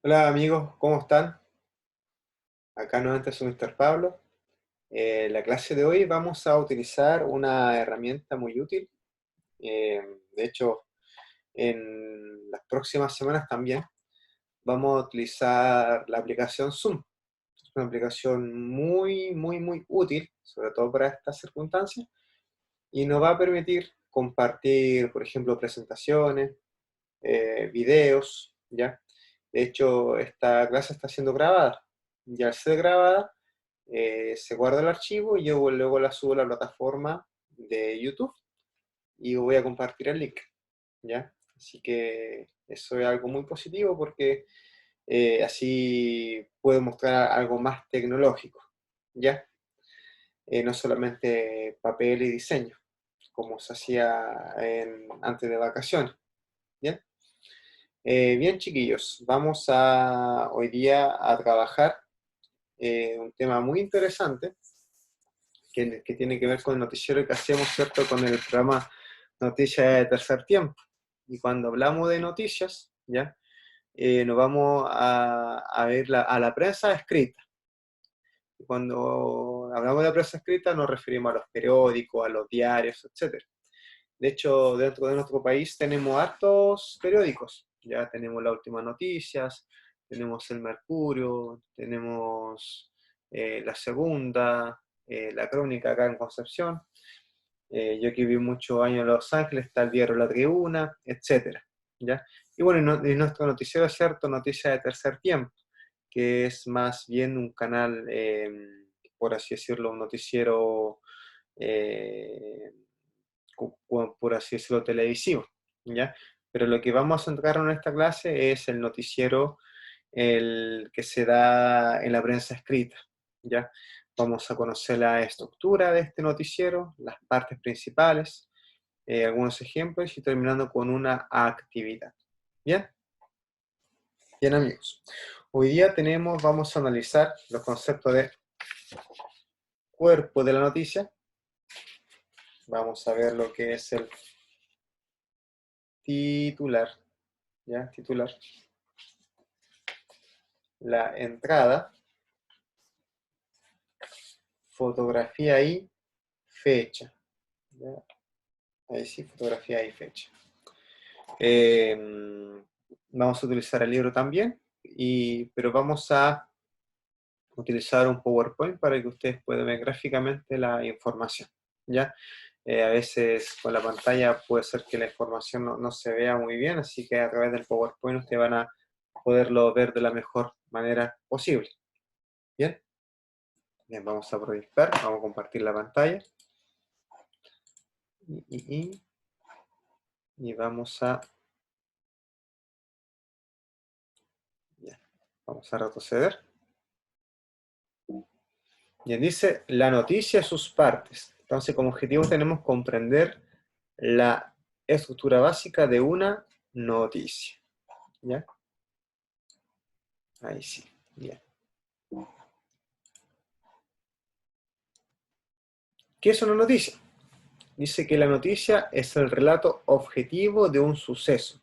Hola amigos, ¿cómo están? Acá nuevamente soy Mr. Pablo. La clase de hoy vamos a utilizar una herramienta muy útil. De hecho, en las próximas semanas también vamos a utilizar la aplicación Zoom. Es una aplicación muy útil, sobre todo para estas circunstancias, y nos va a permitir compartir, por ejemplo, presentaciones, videos, ¿ya? De hecho, esta clase está siendo grabada. Y al ser grabada, se guarda el archivo y yo luego la subo a la plataforma de YouTube y voy a compartir el link, ¿ya? Así que eso es algo muy positivo porque así puedo mostrar algo más tecnológico, ¿ya? No solamente papel y diseño, como se hacía antes de vacaciones, ¿ya? Bien, chiquillos, vamos hoy día a trabajar un tema muy interesante que tiene que ver con el noticiero que hacemos, ¿cierto?, con el programa Noticias de Tercer Tiempo. Y cuando hablamos de noticias, ¿ya? Nos vamos a ver a la prensa escrita. Y cuando hablamos de la prensa escrita nos referimos a los periódicos, a los diarios, etcétera. De hecho, dentro de nuestro país tenemos hartos periódicos. Ya tenemos las últimas noticias, tenemos el Mercurio, tenemos La Segunda, La Crónica acá en Concepción. Yo que viví muchos años en Los Ángeles, está el diario La Tribuna, etcétera, ¿ya? Y bueno, y nuestro noticiero es cierto, Noticias de Tercer Tiempo, que es más bien un canal, por así decirlo, un noticiero eh, por así decirlo, televisivo, ¿ya? Pero lo que vamos a centrar en esta clase es el noticiero el que se da en la prensa escrita, ¿ya? Vamos a conocer la estructura de este noticiero, las partes principales, algunos ejemplos y terminando con una actividad. ¿Bien? Bien, amigos. Hoy día vamos a analizar los conceptos de cuerpo de la noticia. Vamos a ver lo que es el titular, ¿ya? Titular. La entrada, fotografía y fecha. ¿Ya? Ahí sí, fotografía y fecha. Vamos a utilizar el libro también, pero vamos a utilizar un PowerPoint para que ustedes puedan ver gráficamente la información. ¿Ya? A veces con la pantalla puede ser que la información no se vea muy bien, así que a través del PowerPoint ustedes van a poderlo ver de la mejor manera posible. ¿Bien? Bien, vamos a proyectar, vamos a compartir la pantalla. Y vamos a... Ya, vamos a retroceder. Y dice la noticia, sus partes. Entonces, como objetivo tenemos comprender la estructura básica de una noticia. ¿Ya? Ahí sí. Bien. ¿Qué es una noticia? Dice que la noticia es el relato objetivo de un suceso,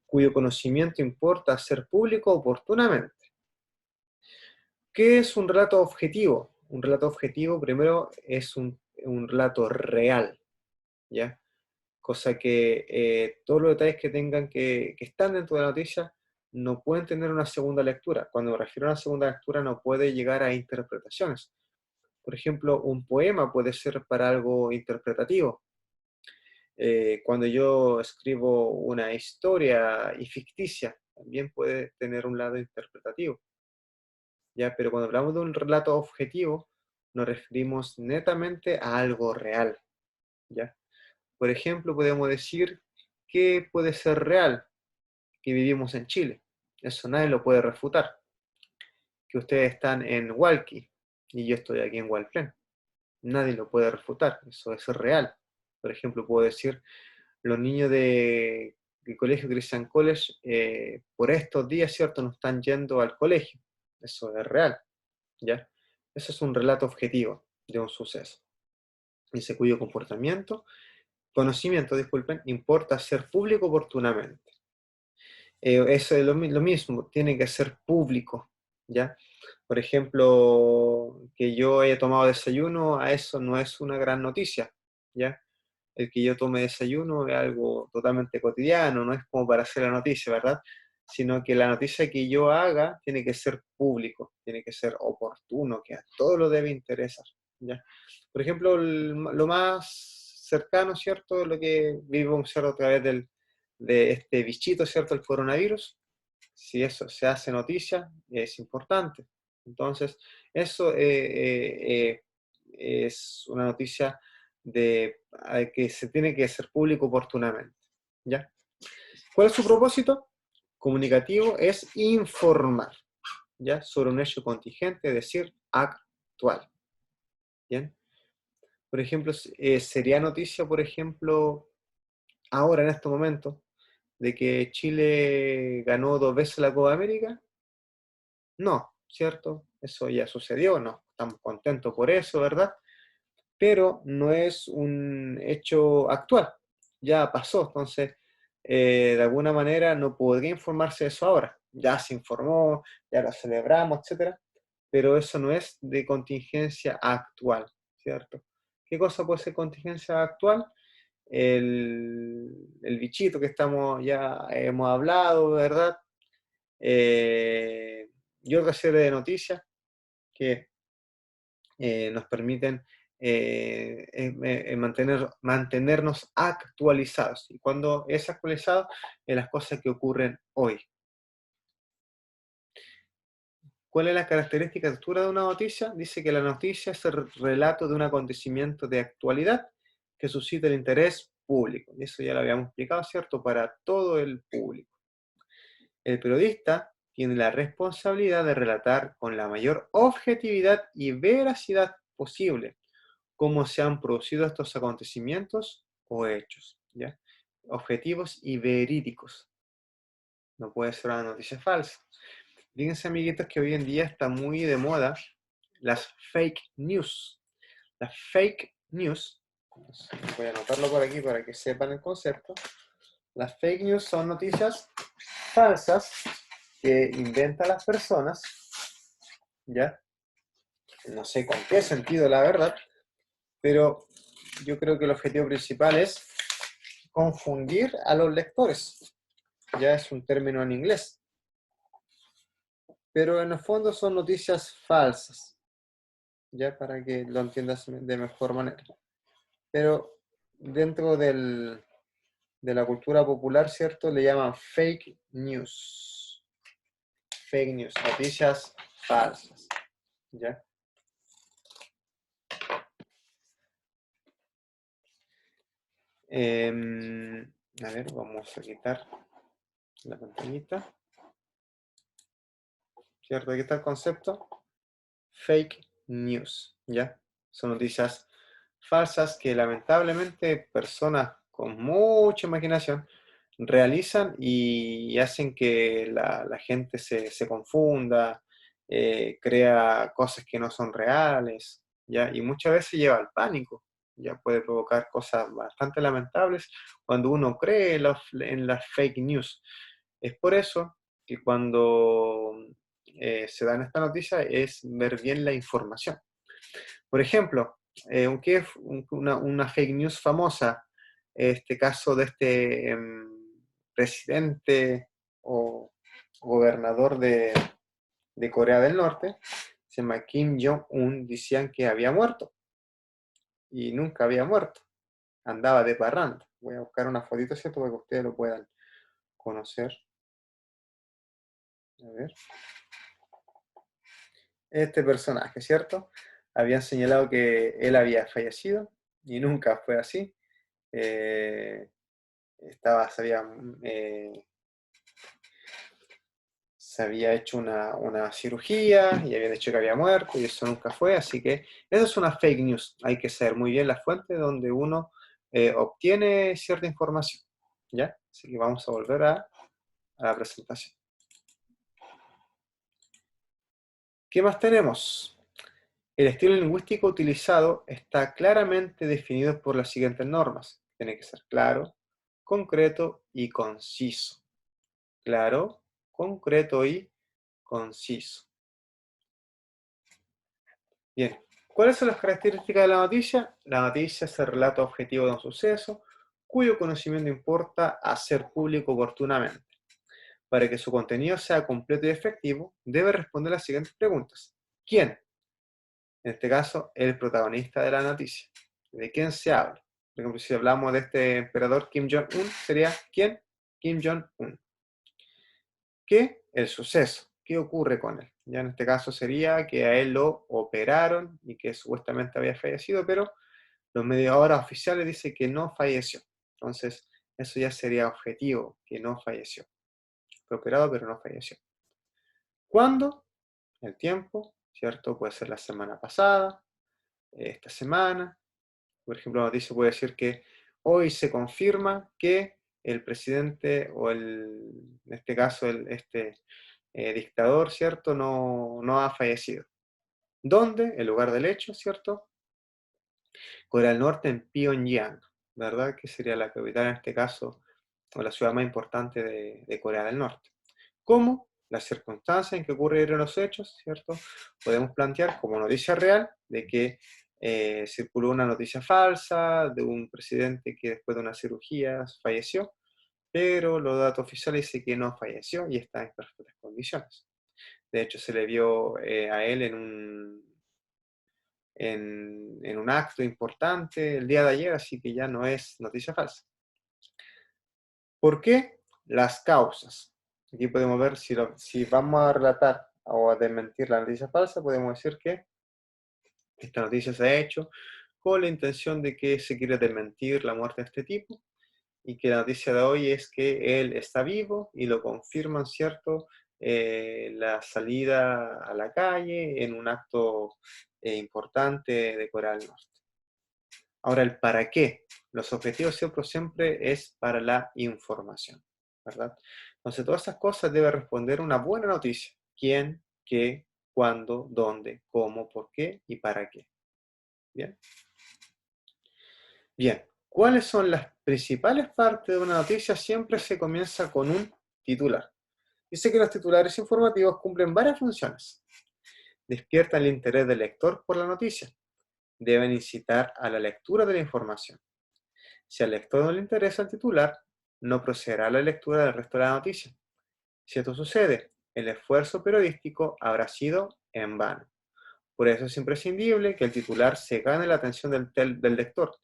cuyo conocimiento importa hacer público oportunamente. ¿Qué es un relato objetivo? Un relato objetivo, primero, es un relato real, ¿ya? Cosa que todos los detalles que tengan que están dentro de la noticia no pueden tener una segunda lectura. Cuando me refiero a una segunda lectura no puede llegar a interpretaciones. Por ejemplo, un poema puede ser para algo interpretativo. Cuando yo escribo una historia y ficticia, también puede tener un lado interpretativo. ¿Ya? Pero cuando hablamos de un relato objetivo, nos referimos netamente a algo real, ¿ya? Por ejemplo, podemos decir que puede ser real que vivimos en Chile. Eso nadie lo puede refutar. Que ustedes están en Hualqui y yo estoy aquí en Hualpén. Nadie lo puede refutar. Eso es real. Por ejemplo, puedo decir, los niños del colegio Christian College por estos días, ¿cierto?, no están yendo al colegio. Eso es real, ¿ya? Eso es un relato objetivo de un suceso. Dice cuyo conocimiento, disculpen, importa ser público oportunamente. Eso es lo mismo, tiene que ser público, ¿ya? Por ejemplo, que yo haya tomado desayuno, a eso no es una gran noticia, ¿ya? El que yo tome desayuno es algo totalmente cotidiano, no es como para hacer la noticia, ¿verdad? Sino que la noticia que yo haga tiene que ser público, tiene que ser oportuno, que a todo lo debe interesar, ¿ya? Por ejemplo, lo más cercano, ¿cierto? Lo que vivimos, ¿cierto? A través de este bichito, ¿cierto? El coronavirus. Si eso se hace noticia, es importante. Entonces, eso es una noticia que se tiene que hacer público oportunamente, ¿ya? ¿Cuál es su propósito? Comunicativo es informar, ¿ya? Sobre un hecho contingente, es decir, actual, ¿bien? Por ejemplo, sería noticia, por ejemplo, ahora en este momento, de que Chile ganó 2 veces la Copa América. No, ¿cierto? Eso ya sucedió, no, estamos contentos por eso, ¿verdad? Pero no es un hecho actual, ya pasó, entonces de alguna manera no podría informarse de eso ahora. Ya se informó, ya lo celebramos, etcétera, pero eso no es de contingencia actual, ¿cierto? ¿Qué cosa puede ser contingencia actual? El bichito que estamos, ya hemos hablado, ¿verdad? Y otra serie de noticias que nos permiten mantenernos actualizados. Y cuando es actualizado, en las cosas que ocurren hoy. ¿Cuál es la característica estructura de una noticia? Dice que la noticia es el relato de un acontecimiento de actualidad que suscita el interés público. Y eso ya lo habíamos explicado, ¿cierto? Para todo el público. El periodista tiene la responsabilidad de relatar con la mayor objetividad y veracidad posible cómo se han producido estos acontecimientos o hechos, ¿ya? Objetivos y verídicos. No puede ser una noticia falsa. Fíjense, amiguitos, que hoy en día está muy de moda las fake news. Las fake news, voy a anotarlo por aquí para que sepan el concepto. Las fake news son noticias falsas que inventan las personas, ¿ya? No sé con qué sentido, la verdad, pero yo creo que el objetivo principal es confundir a los lectores. Ya es un término en inglés. Pero en el fondo son noticias falsas, ya para que lo entiendas de mejor manera. Pero dentro de la cultura popular, ¿cierto? Le llaman fake news. Fake news, noticias falsas, ¿ya? A ver, vamos a quitar la pantallita. ¿Cierto? Aquí está el concepto. Fake news, ¿ya? Son noticias falsas que lamentablemente personas con mucha imaginación realizan y hacen que la gente se confunda, crea cosas que no son reales, ¿ya? Y muchas veces lleva al pánico, ya puede provocar cosas bastante lamentables cuando uno cree en las fake news. Es por eso que cuando se dan esta noticia es ver bien la información. Por ejemplo, ¿qué es una fake news famosa? Este caso de este presidente o gobernador de Corea del Norte, se llama Kim Jong-un, decían que había muerto y nunca había muerto, andaba de parranda. Voy a buscar una fotito, ¿cierto? Para que ustedes lo puedan conocer. A ver. Este personaje, ¿cierto? Habían señalado que él había fallecido y nunca fue así. Eh, eh, se había hecho una cirugía y habían dicho que había muerto y eso nunca fue, así que eso es una fake news. Hay que saber muy bien la fuente donde uno obtiene cierta información, ¿ya? Así que vamos a volver a la presentación. ¿Qué más tenemos? El estilo lingüístico utilizado está claramente definido por las siguientes normas. Tiene que ser claro, concreto y conciso. claro, concreto y conciso. Bien, ¿cuáles son las características de la noticia? La noticia es el relato objetivo de un suceso, cuyo conocimiento importa hacer público oportunamente. Para que su contenido sea completo y efectivo, debe responder las siguientes preguntas. ¿Quién? En este caso, el protagonista de la noticia. ¿De quién se habla? Por ejemplo, si hablamos de este emperador Kim Jong-un, sería ¿quién? Kim Jong-un. ¿Qué? El suceso. ¿Qué ocurre con él? Ya en este caso sería que a él lo operaron y que supuestamente había fallecido, pero los medios ahora oficiales dicen que no falleció. Entonces, eso ya sería objetivo, que no falleció. Fue operado, pero no falleció. ¿Cuándo? El tiempo, ¿cierto? Puede ser la semana pasada, esta semana. Por ejemplo, la noticia puede decir que hoy se confirma que el presidente o en este caso este dictador, ¿cierto? No ha fallecido. ¿Dónde? El lugar del hecho, ¿cierto? Corea del Norte en Pyongyang, ¿verdad? Que sería la capital en este caso, o la ciudad más importante de Corea del Norte. ¿Cómo? Las circunstancias en que ocurrieron los hechos, ¿cierto? Podemos plantear como noticia real de que circuló una noticia falsa de un presidente que después de una cirugía falleció, pero los datos oficiales dicen que no falleció y está en perfectas condiciones. De hecho, se le vio a él en un acto importante el día de ayer, así que ya no es noticia falsa. ¿Por qué? Las causas. Aquí podemos ver si vamos a relatar o a desmentir la noticia falsa, podemos decir que esta noticia se ha hecho con la intención de que se quiere desmentir la muerte de este tipo y que la noticia de hoy es que él está vivo y lo confirman, ¿cierto? La salida a la calle en un acto importante de Corea del Norte. Ahora, el para qué. Los objetivos siempre es para la información, ¿verdad? Entonces, todas esas cosas debe responder una buena noticia. ¿Quién, qué, cuándo, dónde, cómo, por qué y para qué. ¿Bien? Bien. ¿Cuáles son las principales partes de una noticia? Siempre se comienza con un titular. Dice que los titulares informativos cumplen varias funciones. Despiertan el interés del lector por la noticia. Deben incitar a la lectura de la información. Si al lector no le interesa el titular, no procederá a la lectura del resto de la noticia. Si esto sucede, el esfuerzo periodístico habrá sido en vano. Por eso es imprescindible que el titular se gane la atención del lector,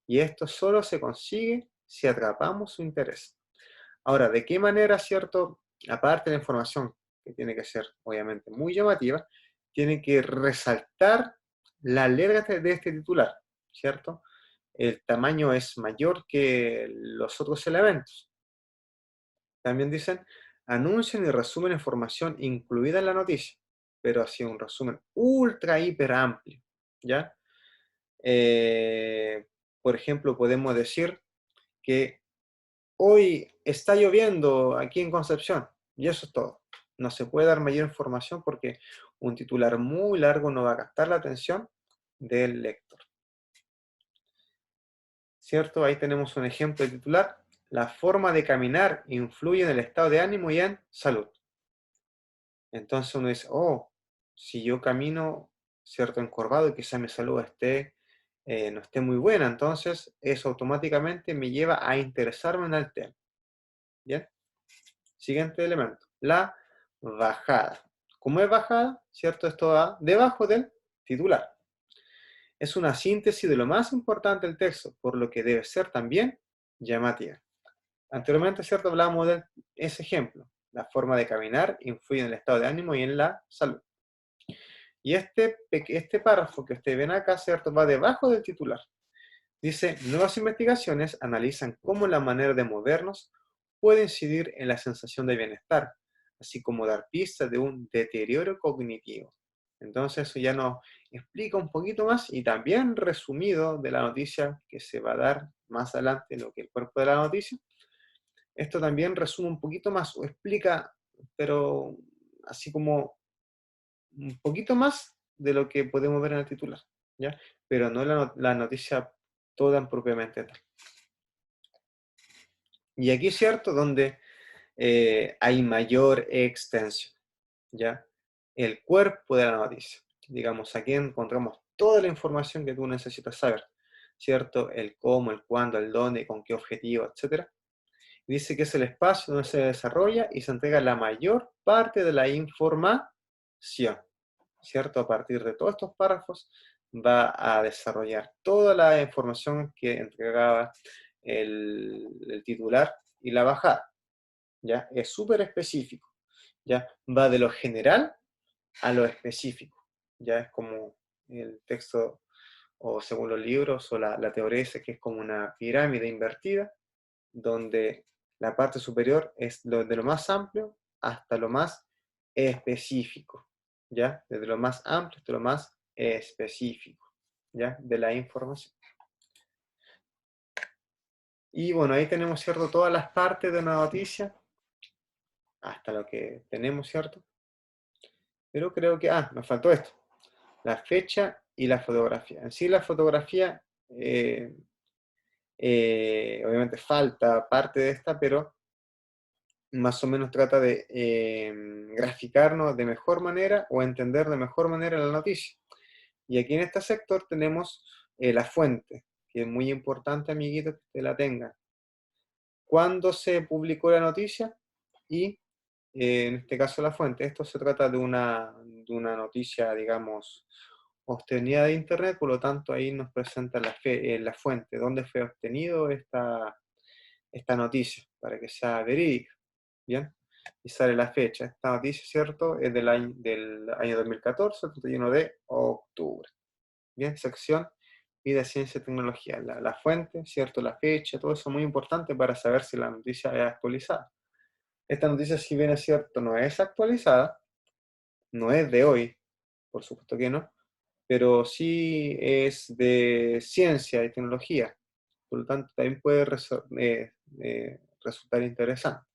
y esto solo se consigue si atrapamos su interés. Ahora, ¿de qué manera, cierto? Aparte de la información, que tiene que ser obviamente muy llamativa, tiene que resaltar la letra de este titular, ¿cierto? El tamaño es mayor que los otros elementos. También dicen, anuncian y resumen información incluida en la noticia, pero así un resumen ultra, hiper amplio, ¿ya? Eh, por ejemplo, podemos decir que hoy está lloviendo aquí en Concepción, y eso es todo. No se puede dar mayor información porque un titular muy largo no va a captar la atención del lector. ¿Cierto? Ahí tenemos un ejemplo de titular. La forma de caminar influye en el estado de ánimo y en salud. Entonces uno dice, oh, si yo camino, ¿cierto? Encorvado y quizá mi salud no esté muy buena, entonces eso automáticamente me lleva a interesarme en el tema. ¿Bien? Siguiente elemento, la bajada. ¿Cómo es bajada? ¿Cierto? Esto va debajo del titular. Es una síntesis de lo más importante del texto, por lo que debe ser también llamativa. Anteriormente, ¿cierto? Hablábamos de ese ejemplo. La forma de caminar influye en el estado de ánimo y en la salud. Y este párrafo que ustedes ven acá, ¿cierto? Va debajo del titular. Dice, nuevas investigaciones analizan cómo la manera de movernos puede incidir en la sensación de bienestar, así como dar pistas de un deterioro cognitivo. Entonces eso ya nos explica un poquito más y también resumido de la noticia que se va a dar más adelante en lo que el cuerpo de la noticia. Esto también resume un poquito más o explica, pero así como un poquito más de lo que podemos ver en el titular, ¿ya? Pero no la noticia toda propiamente tal. Y aquí, ¿cierto? Donde hay mayor extensión, ¿ya? El cuerpo de la noticia. Digamos, aquí encontramos toda la información que tú necesitas saber, ¿cierto? El cómo, el cuándo, el dónde, con qué objetivo, etcétera. Dice que es el espacio donde se desarrolla y se entrega la mayor parte de la información, ¿cierto? A partir de todos estos párrafos va a desarrollar toda la información que entregaba el titular y la bajada, ¿ya? Es súper específico, ¿ya? Va de lo general a lo específico, ¿ya? Es como el texto, o según los libros, o la teoría dice que es como una pirámide invertida, donde la parte superior es de lo más amplio hasta lo más específico, ¿ya? Desde lo más amplio hasta lo más específico, ¿ya? De la información. Y bueno, ahí tenemos, ¿cierto? Todas las partes de una noticia, hasta lo que tenemos, ¿cierto? Pero creo que, nos faltó esto, la fecha y la fotografía. En sí, la fotografía, obviamente falta parte de esta, pero más o menos trata de graficarnos de mejor manera o entender de mejor manera la noticia. Y aquí en este sector tenemos la fuente, que es muy importante, amiguitos, que usted la tenga. ¿Cuándo se publicó la noticia? Y en este caso la fuente. Esto se trata de una noticia, digamos, obtenida de Internet, por lo tanto ahí nos presenta la fuente, dónde fue obtenido esta noticia, para que sea verídica. ¿Bien? Y sale la fecha. Esta noticia, ¿cierto? Es del año 2014, 31 de octubre. Bien, sección vida, ciencia y tecnología. La fuente, ¿cierto? La fecha, todo eso es muy importante para saber si la noticia es actualizada. Esta noticia, si bien es cierto, no es actualizada, no es de hoy, por supuesto que no, pero sí es de ciencia y tecnología. Por lo tanto, también puede resultar interesante.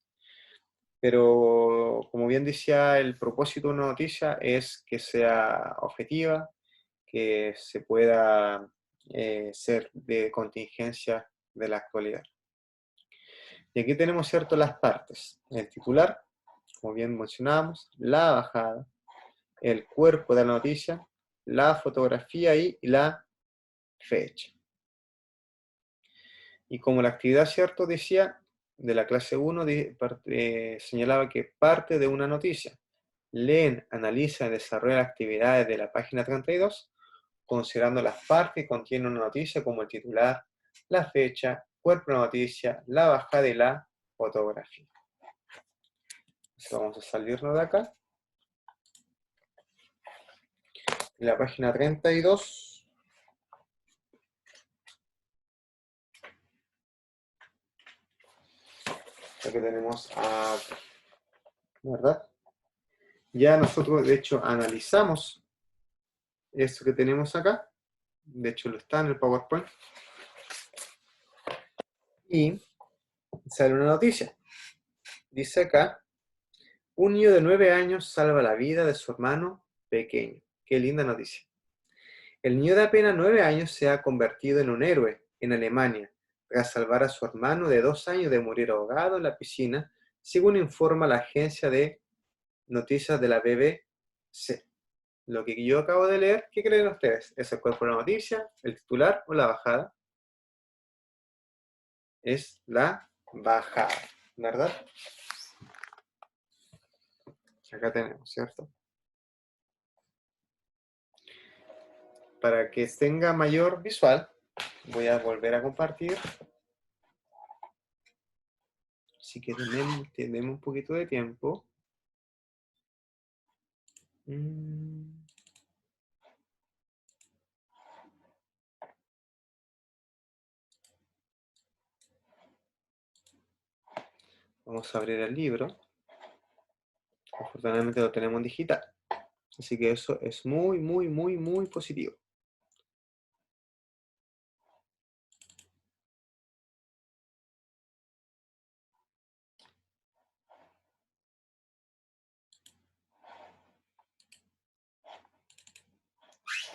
Pero, como bien decía, el propósito de una noticia es que sea objetiva, que se pueda ser de contingencia de la actualidad. Y aquí tenemos, ¿cierto?, las partes. El titular, como bien mencionábamos, la bajada, el cuerpo de la noticia, la fotografía y la fecha. Y como la actividad, ¿cierto?, decía, de la clase 1, señalaba que parte de una noticia. Leen, analizan y desarrollan actividades de la página 32, considerando las partes que contienen una noticia como el titular, la fecha, cuerpo de la noticia, la bajada y la fotografía. Entonces vamos a salirnos de acá. En la página 32, aquí tenemos ¿verdad? Ya nosotros, de hecho, analizamos esto que tenemos acá. De hecho, lo está en el PowerPoint. Y sale una noticia. Dice acá, un niño de 9 años salva la vida de su hermano pequeño. Qué linda noticia. El niño de apenas 9 años se ha convertido en un héroe en Alemania tras salvar a su hermano de 2 años de morir ahogado en la piscina, según informa la agencia de noticias de la BBC. Lo que yo acabo de leer, ¿qué creen ustedes? ¿Es el cuerpo de la noticia, el titular o la bajada? Es la bajada, ¿verdad? Acá tenemos, ¿cierto? Para que tenga mayor visual, voy a volver a compartir. Así que tenemos un poquito de tiempo. Vamos a abrir el libro. Afortunadamente lo tenemos en digital. Así que eso es muy, muy, muy, muy positivo.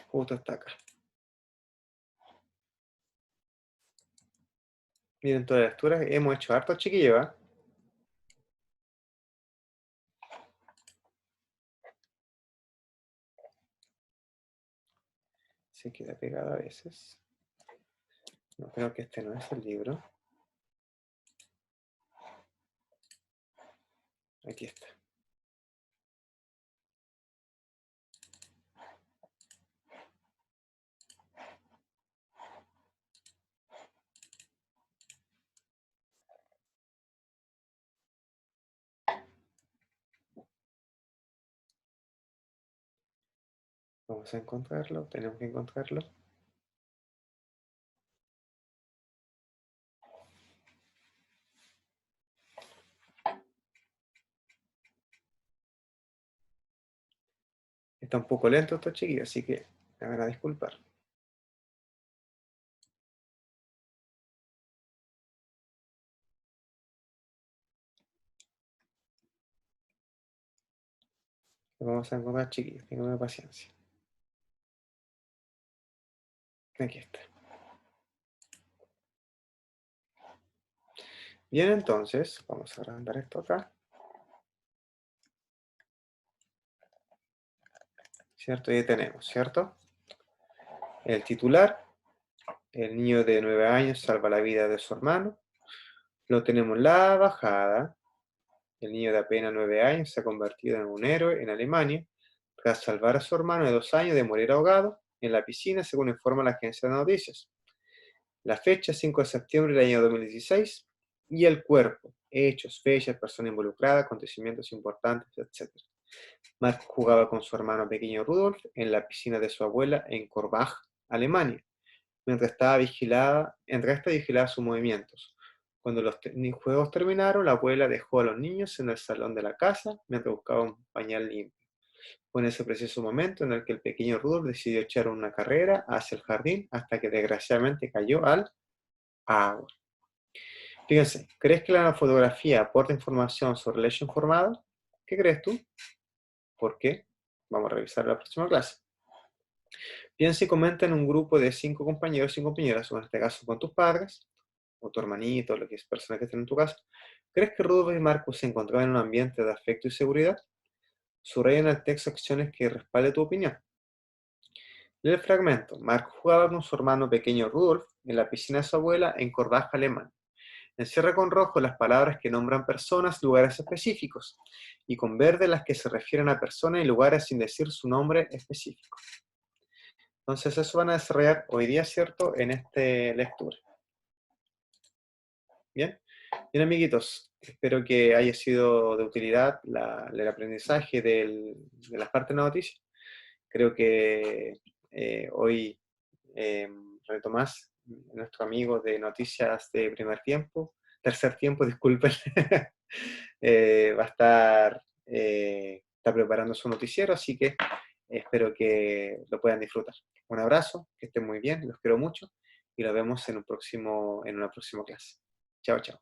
Justo está acá. Miren todas las lecturas. Hemos hecho harto, chiquillos, ¿eh? Se queda pegado a veces. No, creo que este no es el libro. Aquí está. Vamos a encontrarlo, tenemos que encontrarlo. Está un poco lento esto, chiquillos, así que me van a disculpar. Lo vamos a encontrar, chiquillos, tengan paciencia. Aquí está. Bien, entonces, vamos a agrandar esto acá. ¿Cierto? Y tenemos, ¿cierto? El titular, el niño de 9 años salva la vida de su hermano. Lo tenemos la bajada, el niño de apenas 9 años se ha convertido en un héroe en Alemania tras salvar a su hermano de 2 años de morir ahogado en la piscina, según informa la agencia de noticias. La fecha, 5 de septiembre del año 2016, y el cuerpo, hechos, fechas, persona involucrada, acontecimientos importantes, etc. Mark jugaba con su hermano pequeño Rudolf en la piscina de su abuela en Korbach, Alemania, mientras esta vigilaba sus movimientos. Cuando los juegos terminaron, la abuela dejó a los niños en el salón de la casa mientras buscaba un pañal limpio. Fue en ese preciso momento en el que el pequeño Rudolf decidió echar una carrera hacia el jardín hasta que desgraciadamente cayó al agua. Fíjense, ¿crees que la fotografía aporta información sobre el hecho informado? ¿Qué crees tú? ¿Por qué? Vamos a revisar la próxima clase. Piensa y comenta en un grupo de 5 compañeros y compañeras, o en este caso con tus padres, o tu hermanito, o lo que es persona que esté en tu casa. ¿Crees que Rudolf y Marcus se encontraban en un ambiente de afecto y seguridad? Subraya en el texto acciones que respalden tu opinión. Lee el fragmento. Marcus jugaba con su hermano pequeño Rudolf en la piscina de su abuela en Corbach, Alemania. Encierra con rojo las palabras que nombran personas, lugares específicos, y con verde las que se refieren a personas y lugares sin decir su nombre específico. Entonces eso van a desarrollar hoy día, ¿cierto?, en esta lectura. ¿Bien? Bien, amiguitos, espero que haya sido de utilidad el aprendizaje de las partes de la noticia. Creo que hoy Retomás, nuestro amigo de noticias de tercer tiempo, disculpen, va a está preparando su noticiero, así que espero que lo puedan disfrutar. Un abrazo, que estén muy bien, los quiero mucho y nos vemos en una próxima clase. Chao, chao.